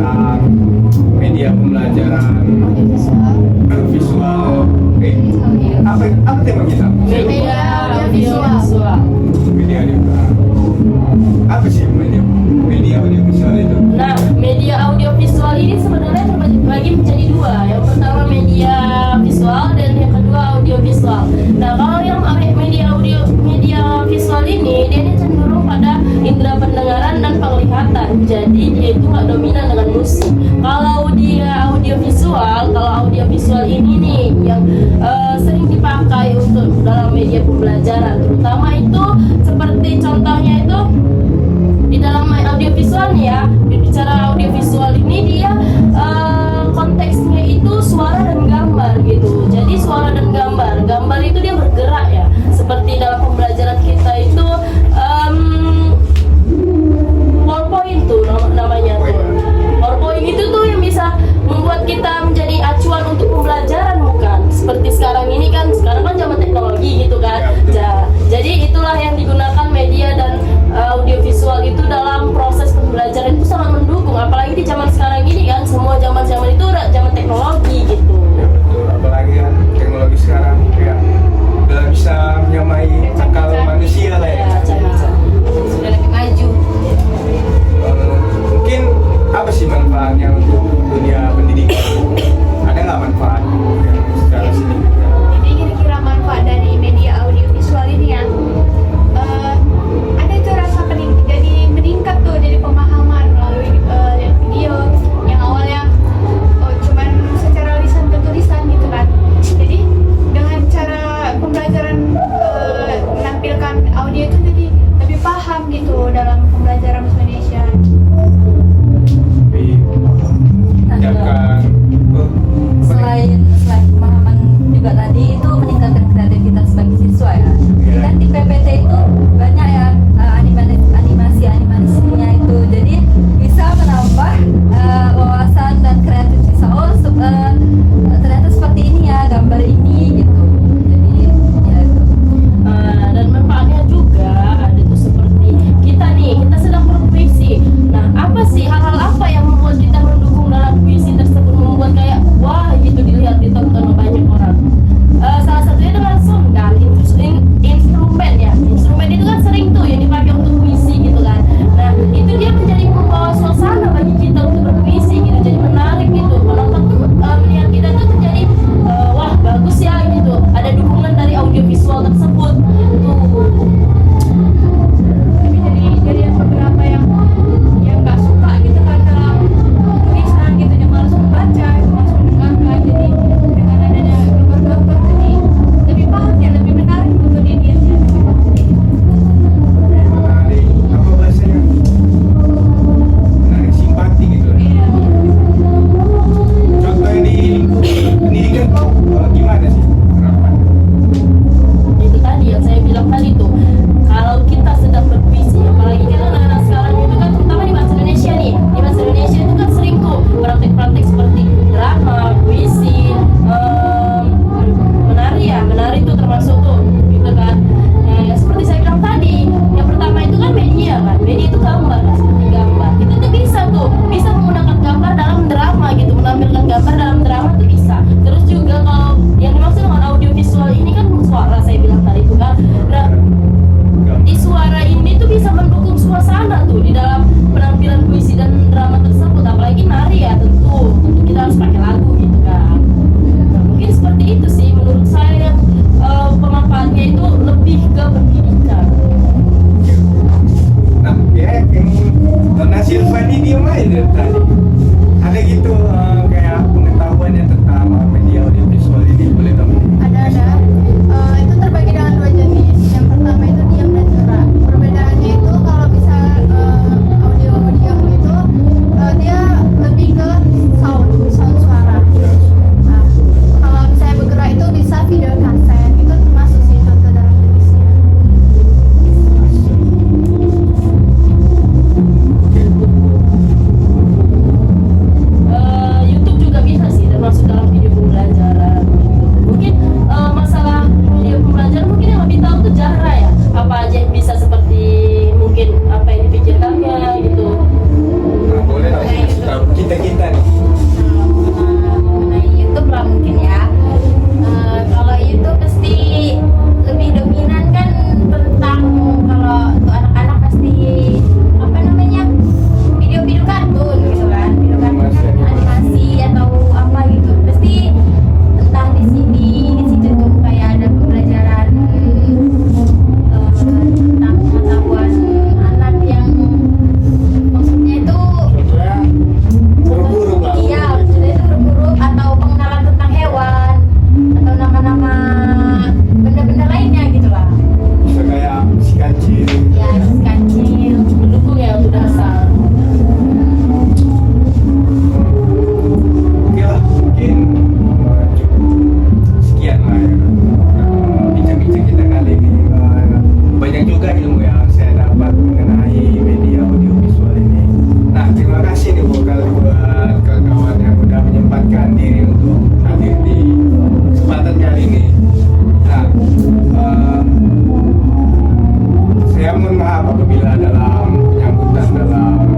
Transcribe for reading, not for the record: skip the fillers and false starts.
tentang media pembelajaran visual. Apa tema kita? Media audiovisual. Media audiovisual. Apa sih media audiovisual itu? Nah, media audiovisual ini sebenarnya terbagi menjadi dua. Yang pertama media visual dan yang kedua audiovisual. Nah, kalau yang media visual ini dia cenderung pada indera pendengaran dan penglihatan. Jadi dia itu nggak dominan dengan musik. Kalau audiovisual ini nih yang sering dipakai untuk dalam media pembelajaran, terutama itu seperti contohnya itu di dalam audiovisual nih ya. Bicara audiovisual ini dia konteksnya itu suara dan gambar gitu. Jadi suara dan gambar itu dia bergerak ya. Seperti dalam pembelajaran kita itu PowerPoint tuh namanya tuh. PowerPoint itu tuh yang bisa membuat kita menjadi acuan untuk pembelajaran, bukan seperti sekarang ini kan. Sekarang kan zaman teknologi gitu kan. Jadi itulah yang digunakan media dan audiovisual itu dalam proses pembelajaran itu sangat mendukung. Apalagi di zaman sekarang ini kan, semua zaman itu udah zaman teknologi gitu. Ya, betul. Apalagi kan teknologi sekarang ya udah bisa menyamai akal manusia lah ya. Sudah lebih maju. Mungkin apa sih manfaatnya untuk dunia pendidikan? Ada nggak manfaat yang secara signifikan? Jadi kira-kira manfaat dari media audiovisual ini ya, ada tuh rasa jadi meningkat tuh, jadi pemahaman melalui lihat video yang awalnya cuman secara lisan ke tulisan gitu kan. Jadi dengan cara pembelajaran menampilkan audio itu jadi lebih paham gitu dalam pembelajaran bahasa Indonesia. Tapi apabila dalam penyambutan dalam